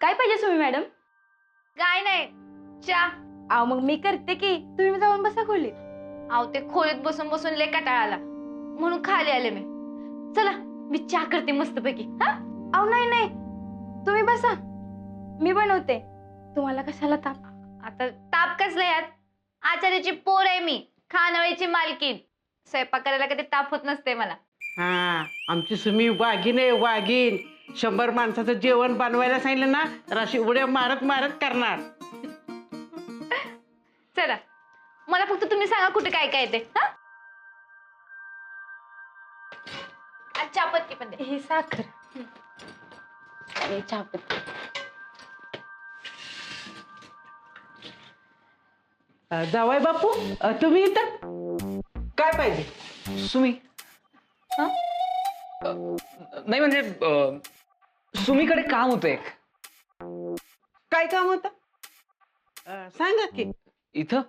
काय पाहिजे सुमी मॅडम? काय नाही, चहा. अहो मग मी करते की, तुम्ही जाऊन बसा खोलीत. अहो ते खोलीत बसून बसून लय कंटाळा आला म्हणून खाली आले मी. चला मी चहा करते मस्तपैकी. हा अहो नाही नाही, तुम्ही बसा, मी बनवते. तुम्हाला कशाला ताप? आता ताप कसला यात? आचार्याची पोर आहे मी, खानवळीची मालकीन. स्वयंपाक करायला कधी ताप होत नसते मला. हा, आमची सुमी वाघीण आहे, वाघीण. 100 माणसाचं जेवण बनवायला सांगितलं ना तर अशी उड्या मारत मारत करणार. चला मला फक्त तुम्ही सांगा कुठे काय काय ते. हा चहापत्ती पण दे. ही साखर आणि चहापत्ती. जावाय बापू, तुम्ही इथं काय पाहिजे? सुमी. हा? नाही म्हणजे सुमीकडे काम होतं एक. काय काम होतं? सांगा की. इथं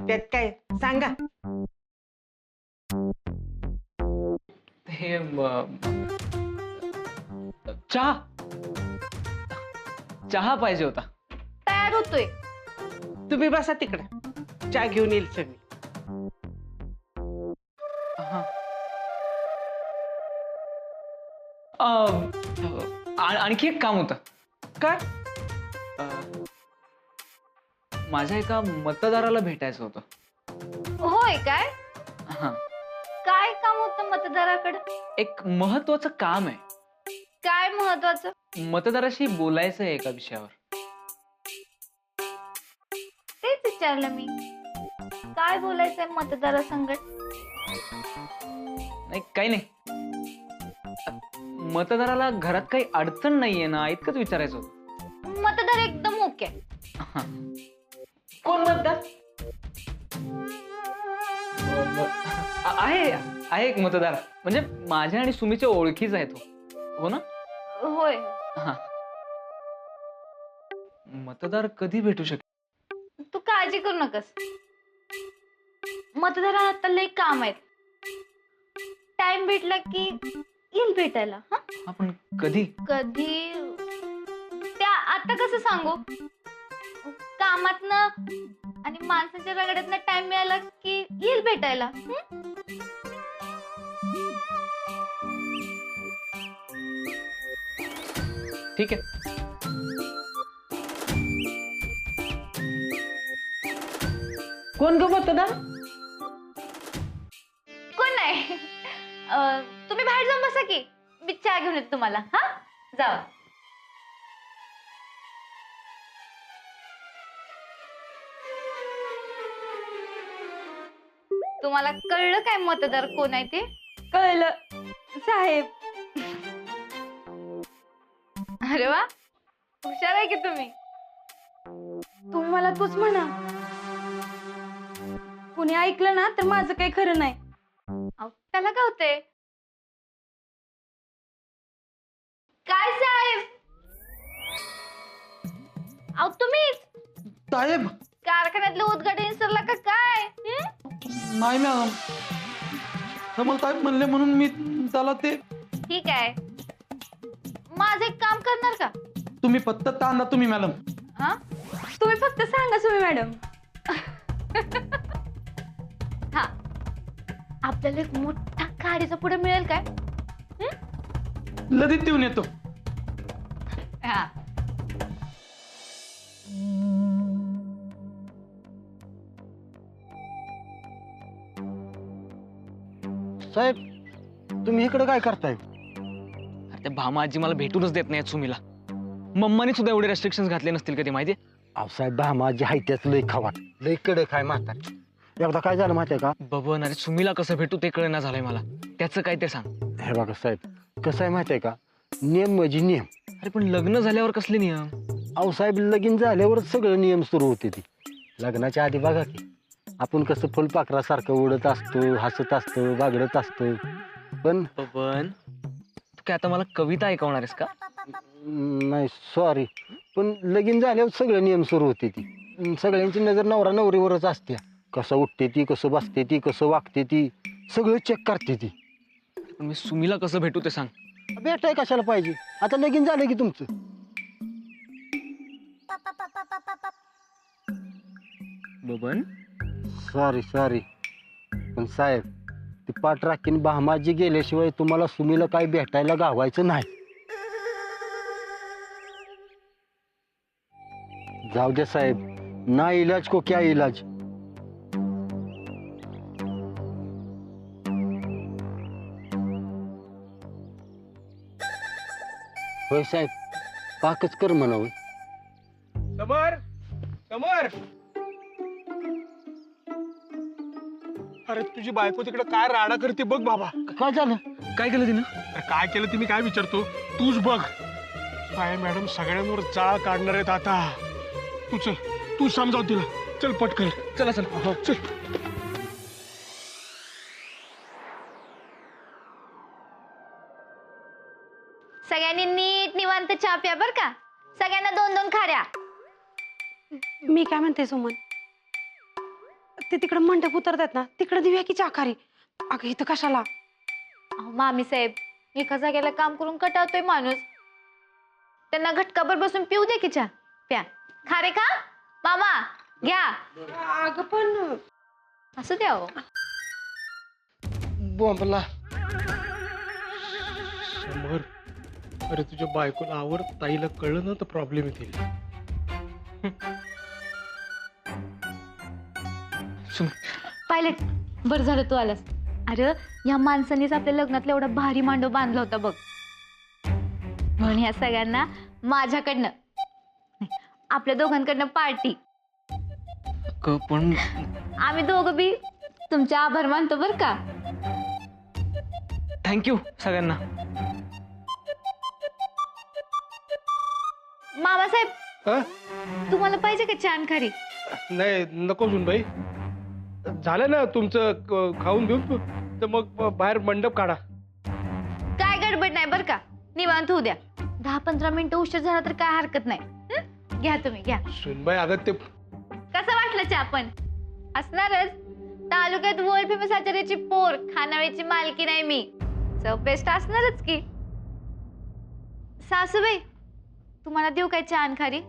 त्यात काय सांगा. हे चहा चहा पाहिजे होता. तयार होतोय. तुम्ही बसा तिकडे, चहा घेऊन येईल सगळी. हा. आणखी एक काम होतं. काय? माझ्या एका मतदाराला भेटायचं होतं. होय काय? हा, काय काम होतं मतदाराकडे? एक महत्वाचं काम आहे. काय महत्वाचं? मतदाराशी बोलायचं आहे एका विषयावर. तेच विचारलं मी, काय बोलायचंय मतदारासंगत? नाही काही नाही. मतदाराला घरात काही अडचण नाहीये ना, इतकंच विचारायचं होतं. मतदार एकदम ओके. हा. कोण मतदार? आहे आहे एक मतदार, म्हणजे माझ्या आणि सुमीच्या ओळखीचा आहे तो. हो ना? होय. हा. मतदार कधी भेटू शकेल? तू काळजी करू नकस. मतदाराला आता लय काम आहेत. टाइम भेटला की येईल भेटायला. हा आपण कधी? कधी त्या आता कसं सांगू? कामातनं आणि माणसाच्या रगड्यातनं टाइम मिळाला की येईल भेटायला. ठीक आहे. कोण ग मतदार? कोण नाही. तुम्ही बाहेर जाऊन बसा की, मी चहा घेऊन येते तुम्हाला. हा जावा. तुम्हाला कळलं काय मतदार कोण आहे ते? कळलं साहेब. अरे वा, हुशार आहे की तुम्ही. तुम्ही मला तूच म्हणा, कुणी ऐकलं ना तर माझं काही खरं नाही. अहो, त्याला काय होतंय? काय साहेब? अहो तुम्हीच साहेब कारखान्यातलं उद्घाटन विसरला का काय? नाही मॅडम, कमल साहेब म्हणले म्हणून मी त्याला ते. ठीक आहे, माझं एक काम करणार का? तुम्ही फक्त तांदा तुम्ही मॅडम. हा तुम्ही फक्त सांगा सुमी मॅडम. हा, आपल्याला एक मोठा गाडीचा पुढे मिळेल काय? लगेच देऊन येतो. हा साहेब तुम्ही इकडे काय करताय? अरे ते भामा आजी मला भेटूनच देत नाही सुमीला. मम्माने सुद्धा एवढे रेस्ट्रिक्शन्स घातले नसतील कधी, माहितीये? अहो साहेब भामाजी हाय त्याच लय खवाट, लय कडक आहे म्हातारी. एकदा काय झालं माहितीये का? बबन, अरे सुमीला कसं भेटू ते कळेना झालंय मला. त्याचं काय ते सांग. हे बघा साहेब, कसं आहे माहितीये का, नियम म्हणजे नियम. अरे पण लग्न झाल्यावर कसले नियम? अहो साहेब लगीन झाल्यावरच सगळं नियम सुरू होते ती. लग्नाच्या आधी बघा की आपण कसं फुलपाखरासारखं उडत असतो, हसत असतो, बागडत असतो. पण बबन, तू काय आता मला कविता ऐकवणार आहेस का? नाही सॉरी, पण लगीन झाल्यावर सगळे नियम सुरू होते ती. सगळ्यांची नजर नवरा नवरीवरच असते. कसं उठते ती, कसं बसते ती, कसं वागते ती, सगळं चेक करते ती. पण मी सुमीला कसं भेटू ते सांग. भेटाय कशाला पाहिजे? आता लगीन झालं की तुमचं. बबन सॉरी पण साहेब ती पाठ राखीन भामाजी गेल्याशिवाय तुम्हाला सुमीला काही भेटायला गावायचं नाही. जाऊ दे साहेब, ना इलाज को क्या इलाज. होय साहेब, पाकच कर म्हणावं. समर समर, अरे तुझी बायको तिकडे काय राडा करते बघ बाबा. काय झालं? काय केलं तिनं? अरे काय केलं ती मी काय विचारतो, तूच बघ. काय मॅडम सगळ्यांवर जाळ काढणार आहेत आता. तू चल, तू समजाव तिला. चल पटकन. चला चल. चल. सगळ्यांनी नीट निवांत चहा प्या बर का. सगळ्यांना 2-2 खाऱ्या. मी काय म्हणते सुमन, ते तिकडं मंडप उतरतात ना, तिकडं दिव्या की चाकारी. अगं इथं कशाला? अहो मामी साहेब, एका जागेला काम करून कटावतोय माणूस. त्यांना घटकाभर बसून पिऊ दे की चहा. प्या. खारे खा मामा, घ्या. अगं पण असं द्या हो. बोंबला. समर, अरे तुझ्या बायकोला आवर, ताईला कळलं ना तर प्रॉब्लेम येतील. पायलट, बरं झालं तू आलास. अरे या माणसानीच आपल्या लग्नातला एवढा भारी मांडव बांधला होता बघ. म्हणून ह्या सगळ्यांना माझ्याकडनं नाही, आपल्या दोघांकडनं पार्टी. पण आम्ही दोघं बी तुमचे आभार मानतो बर का. थँक्यू सगळ्यांना. मामासाहेब, हा? तुम्हाला पाहिजे का छान खारी? नाही नको सुनबाई, झालं ना तुमचं खाऊन घेऊन. तर मग बाहेर मंडप काढा. काय गडबड नाही बर का. निवांत होऊ द्या. 10-15 मिनिटं उशीर झाला तर काय हरकत नाही. घ्या तुम्ही घ्या. सुनबाई अगं ते कसं वाटलं चहा? पण असणारच. तालुक्यात वर्ल्ड फेमस आचार्याची पोर, खानावळीची मालकी नाही मी. चव बेस्ट असणारच की. सासूबाई, तुम्हाला देऊ काय चहा खारी?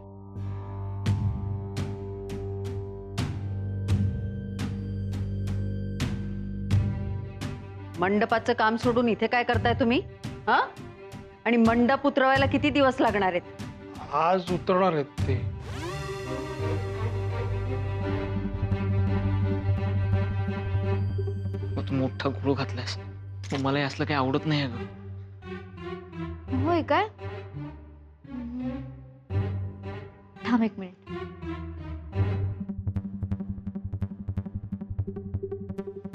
मंडपाचं काम सोडून इथे काय करताय तुम्ही? हा? आणि मंडप उतरवायला किती दिवस लागणार आहेत? आज उतरणार आहेत ते. मग तू मोठा घोळ घातलास. मग मला हे असलं काही आवडत नाही अगं. होय काय? थांब 1 मिनिट.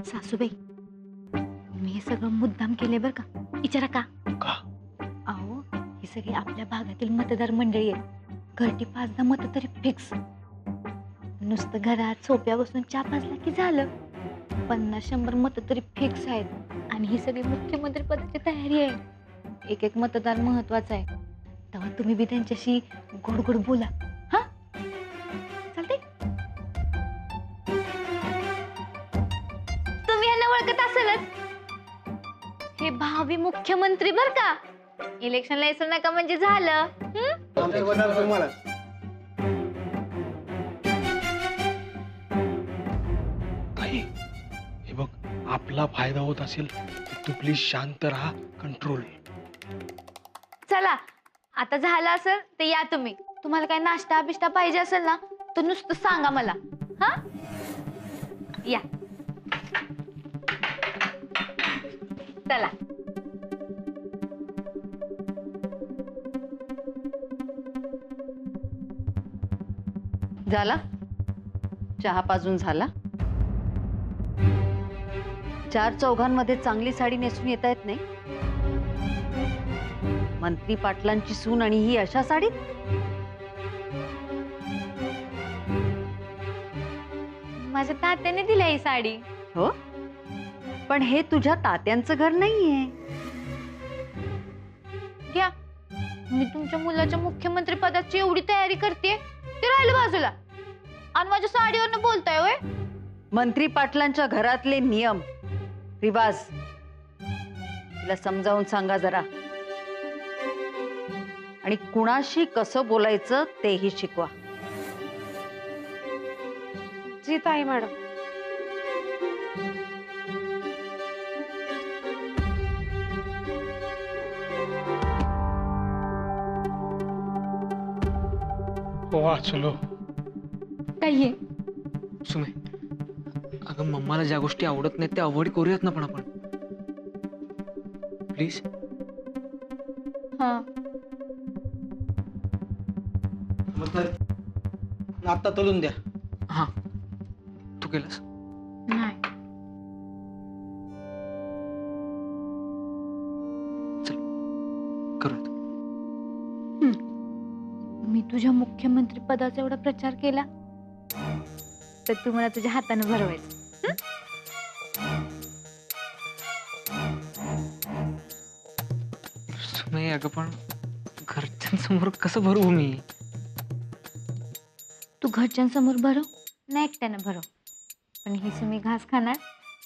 सासूबाई, मी हे सगळं मुद्दाम केलंय बरं का. विचारा का? का? अहो, ही सगळी आपल्या भागातील मतदार मंडळी आहेत. घरटी 5-10 मत तरी फिक्स. नुसतं घरात सोप्या बसून चहा पाजला की झालं. 50-100 मत तरी फिक्स आहेत. आणि ही सगळी मुख्यमंत्री पदाची तयारी आहे. एक मतदार महत्वाचा आहे. तेव्हा तुम्ही बी त्यांच्याशी गोड गोड बोला. हा, चालते? तुम्ही ह्यांना ओळखत असेलच. हे भावी मुख्यमंत्री बर का. इलेक्शनला यायचं नका म्हणजे झालं. ताई, हे बघ, आपला फायदा होत असेल तर तू प्लीज शांत राहा, कंट्रोल. चला, आता झालं असेल तर या तुम्ही. तुम्हाला काही नाश्ता बिष्टा पाहिजे असेल ना तर नुसतं सांगा मला. हा, या. चला. झाला? चहा पाजून झाला? 4 चौघांमध्ये चांगली साडी नेसून येता येत नाही? मंत्री पाटलांची सून आणि ही अशा साडीत? माझ्या तात्याने दिली ही साडी. हो, पण हे तुझ्या तात्यांचं घर नाहीये. घ्या. मी तुमच्या मुलाच्या मुख्यमंत्री पदाची एवढी तयारी करते, ते राहिलं बाजूला. आणि माझ्या साडीवरनं बोलताय होय? मंत्री पाटलांच्या घरातले नियम रिवाज तिला समजावून सांगा जरा. आणि कुणाशी कसं बोलायचं तेही शिकवा. जी ताई मॅडम. वाचलो. काही आहे? सुमे, अगं मम्माला ज्या गोष्टी आवडत नाहीत त्या अवॉइड करूयात ना पण आपण. प्लीज. हा. आता तळून द्या. हा, तू केलंस? नाही. करूयात. मी तुझ्या मुख्यमंत्री पदाचा एवढा प्रचार केला तर तू मला तुझ्या हाताने भरवायचं. सुमे, अगं पण घरच्यांसमोर कसं भरू मी? तू घरच्यांसमोर भरव ना एकट्यानं भरव, पण ही सुमी घास खाणार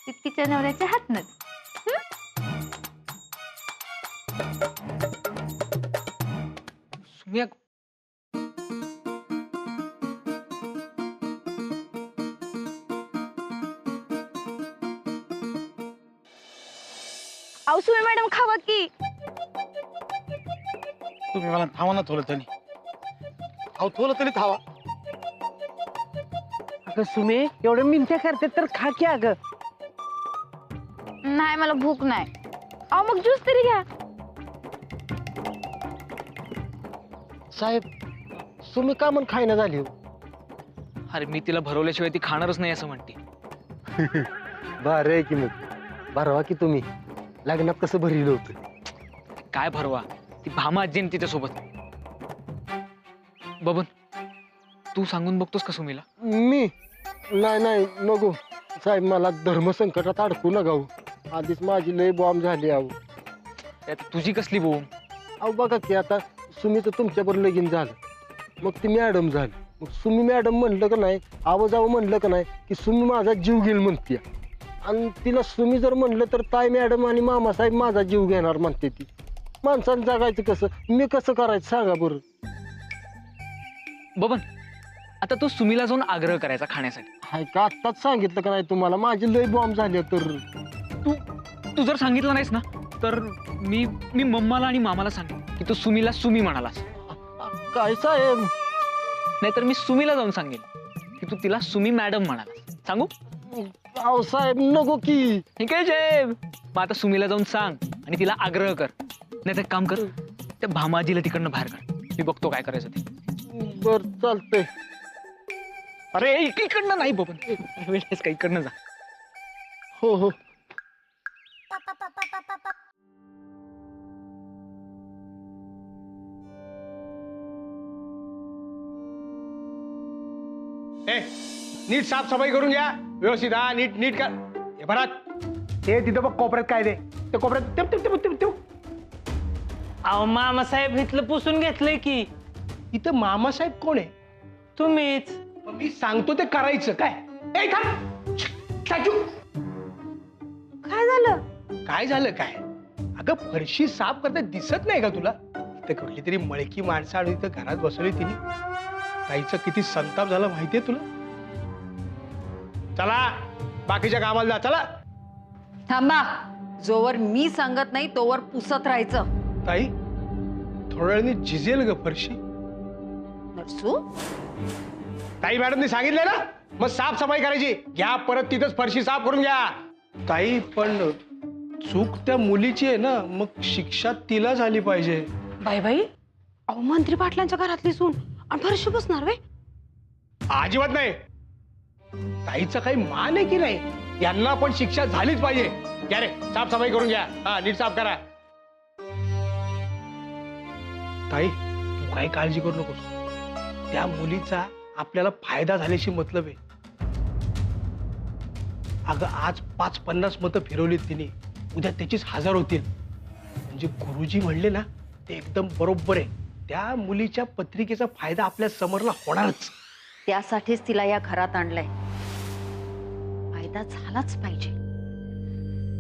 ती तिच्या नवऱ्याच्या हातनच. सुमे, अहो सुमी मॅडम खावा की. तुम्ही मला थांबा ना थोडं तरी. अहो थोडं तरी थांबा. अगं सुमे, एवढं मिनत्या करते तर खा की अगं. नाही मला भूक नाही. अहो मग ज्यूस तरी घ्या. साहेब, तुम्ही का म्हणून खायना झाली हो? अरे मी तिला भरवल्याशिवाय ती खाणारच नाही असं म्हणते. बरं आहे की मग भरवा की तुम्ही. लग्नात कसं भरलं होतं? काय भरवा, ती भामा आजी आहे तिच्यासोबत. बबन, तू सांगून बघतोस का सुमीला? मी नाही नको साहेब, मला धर्मसंकटात अडकू नका हो. आधीच माझी लय बॉम्ब झाली अहो. त्यात तुझी कसली बोम? अहो बघा की आता सुमीचं तुमच्याबरोबर लगीन झालं, मग ती मॅडम झाली. मग सुमी मॅडम म्हणलं का नाही, आवाजावं म्हणलं का नाही की सुमी माझा जीव घेईल म्हणते. आणि तिला सुमी जर म्हणलं तर ताई मॅडम आणि मामासाहेब माझा जीव घेणार म्हणते ती. माणसानं जगायचं कसं? मी कसं करायचं सांगा बरं. बबन, आता तू सुमीला जाऊन आग्रह करायचा खाण्यासाठी. हाय का आत्ताच सांगितलं का नाही तुम्हाला? माझी लय बॉम्ब झाली तर. तू जर सांगितलं नाहीस ना तर मी मी मम्माला आणि मामाला सांगेन की तू सुमीला सुमी म्हणालास. काय साहेब? नाहीतर मी सुमीला जाऊन सांगेन की तू तिला सुमी मॅडम म्हणालास. सांगू? अहो साहेब नको की. ठीक आहे साहेब. मग आता सुमीला जाऊन सांग आणि तिला आग्रह कर. नाही तर काम कर, त्या भामाजीला तिकडनं बाहेर काढ. मी बघतो काय करायचं ते. बर चालतंय. अरे इकडनं नाही बबन, वेळेस का इकडनं जा. हो हो. ए, नीट साफसफाई करून घ्या व्यवस्थित. हा, नीट नीट कर. हे भरात ते तिथं बघ कोपऱ्यात काय ते त्या कोपऱ्यात तेव. अहो मामासाहेब इथलं पुसून घेतलंय की. इथं मामासाहेब कोण आहे? तुम्हीच. मग मी सांगतो ते करायचं काय? ए थांब. चाचू, काय झालं? काय झालं काय? अगं फरशी साफ करता दिसत नाही का तुला? इथं कुठली तरी मळकी माणसं आणून इथं घरात बसवली तिने. ताईचा किती संताप झाला माहितीये तुला? चला बाकीच्या कामाला जा. चला. थांबा. जोवर मी सांगत नाही तोवर पुसत राहायचं. ताई, थोड्या वेळाने झिजेल ग फरशी. नरसू, ताई मॅडमने सांगितलंय ना, मग साफसफाई करायची. घ्या परत तिथंच फरशी साफ करून घ्या. ताई पण चूक त्या मुलीची आहे ना, मग शिक्षा तिला झाली पाहिजे. बाई अहो मंत्री पाटलांच्या घरातली सून आणि फरशी पुसणार वे? अजिबात नाही. ताईचा काही मान आहे की नाही? यांना पण शिक्षा झालीच पाहिजे. घ्या रे, साफसफाई करून घ्या. हा, नीट साफ करा. ताई, तू काही काळजी करू नकोस. त्या मुलीचा आपल्याला फायदा झाल्याशी मतलब आहे. अगं आज 5-50 मतं फिरवलीत तिने, उद्या त्याचीच 1000 होतील. म्हणजे गुरुजी म्हणले ना ते एकदम बरोबर आहे. त्या मुलीच्या पत्रिकेचा फायदा आपल्या समोरला होणारच. त्यासाठीच तिला या घरात आणलंय. फायदा झालाच पाहिजे.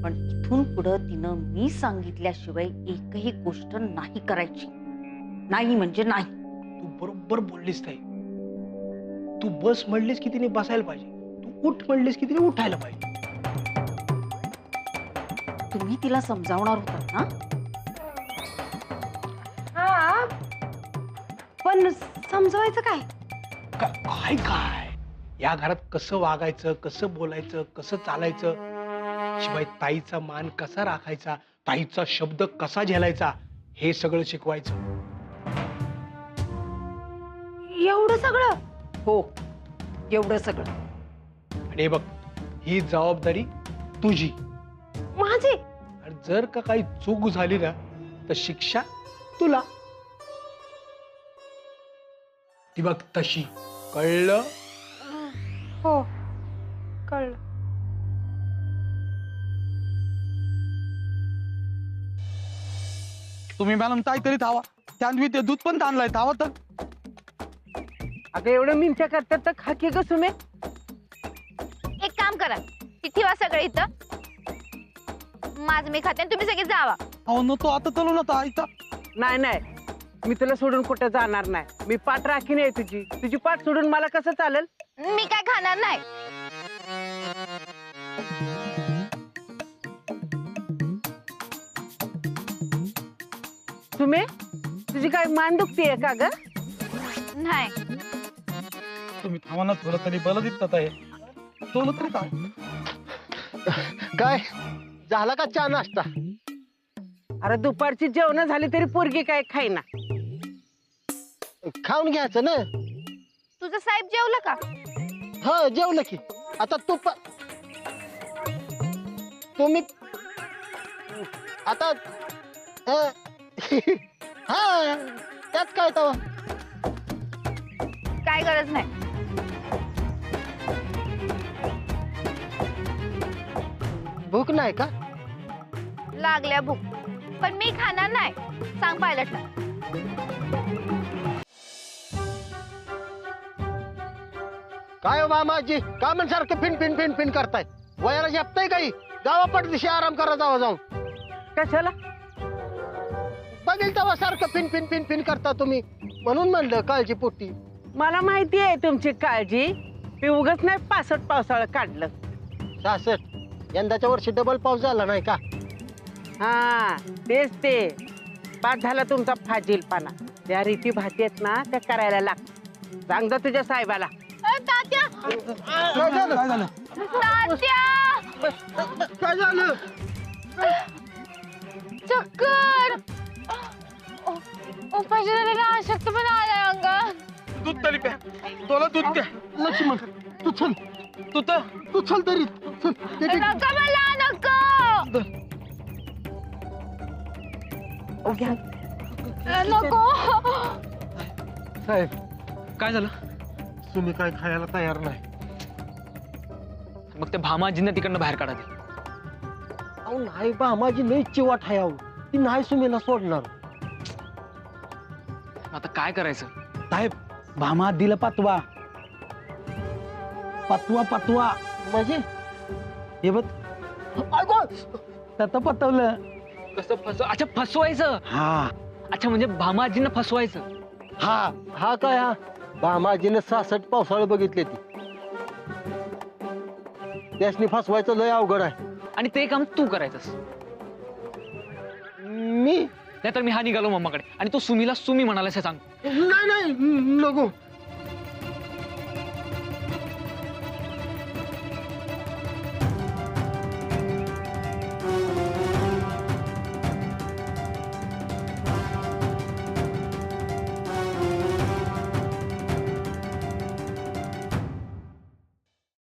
पण इथून पुढं तिनं मी सांगितल्याशिवाय एकही गोष्ट नाही करायची. नाही म्हणजे नाही. तू बरोबर बोललीस ताई. तू बस म्हणलीस की तिने बसायला पाहिजे. उठ म्हणलीस की तिने उठायला पाहिजे. तुम्ही तिला समजावणार होतात ना? हा पण समजवायचं काय? काय काय या घरात कसं वागायचं, कसं बोलायचं, कसं चालायचं, शिवाय ताईचा मान कसा राखायचा, ताईचा शब्द कसा झेलायचा, हे सगळं शिकवायचं. एवढं सगळं? हो, एवढं सगळं. आणि हे बघ, ही जबाबदारी तुझी. माझी? आणि जर का काही चूक झाली ना तर शिक्षा तुला. ती बघ तशी, कळलं? हो कळलं. तुम्ही मॅडम काहीतरी थावा, त्यात ते दूध पण ताणलाय, थावा तर. अगं एवढं मिमच्या करतात तर खाकी ग सुमे. एक काम करा, ती ठेवा सगळं इथं, माझं मी खाते आणि तुम्ही सगळे जावा. अहो नको, आता चलू ना ताईचा. नाही नाही, मी तुला सोडून कुठं जाणार नाही. मी पाठ राखीन आहे तुझी. तुझी पाठ सोडून मला कसं चालेल? मी काय खाणार नाही. सुमे, तुझी काय मान दुखतीये का ग? नाही. तुम्ही थावा ना थोडं तरी, बल दिसतात आहे. चलू तरी थांब. काय झाला का चहा नाश्ता? अरे दुपारची जेवण झाली तरी पोरगी काय खाईना. खाऊन घ्यायचं ना. तुझं साहेब जेवलं का? हा जेवलं की. आता तुम्ही आता हा त्यात काय तवा. काय गरज नाही. भूक नाही का? लागल्या भूक, पण मी खाणार नाही. सांग पायलटला. काय हो मामाजी, का म्हण सारखं फिन फिन फिन फिन करताय? वयाला झेपताय काही? गावा पडदिशी आराम करा जावा जाऊन. कशाला? बघेल तेव्हा सारखं फिन फिन फिन फिन करता तुम्ही, म्हणून म्हणलं काळजी पोटी. मला माहिती आहे तुमची काळजी. मी उगच नाही 65 पावसाळं काढलं. 66 यंदाच्या वर्षी डबल पाऊस झाला नाही का? हा तेच ते. पाठ झाला तुमचा फाजीलपणा. त्या रीती भाती आहेत ना त्या करायला लाग. सांग जा तुझ्या साहेबाला. तात्या, काय झालं? तात्या, काय झालं? चक्कर. उपाशी अशक्त पण आलाय अंगात. दूध तरी प्या, तुला दूध प्या. लक्ष्मण तू चल, तू चल तरी चल. नका मला, नको. नको. साहेब, काय झालं? तुम्ही काय खायला तयार नाही. मग त्या भामाजींना तिकडनं बाहेर काढा ते. अहो नाही बा, माझी लई चिवाट आहे अहो. ती नाही सुमीला सोडणार. आता काय करायचं? साहेब, भामा दिलं पातवा. पातवा म्हणजे हे बघ, त्यात पतवलं. कसं अच्छा फसवायचं. हा अच्छा म्हणजे भामाजींना फसवायचं. हा काय हा भामाजीने 66 पावसाळे बघितले ती. त्यासनी फसवायचं लय अवघड आहे. आणि ते काम तू करायचंस. मी नाहीतर मी हा निघालो मम्माकडे आणि तू सुमीला सुमी म्हणालास हे सांग. नाही नको.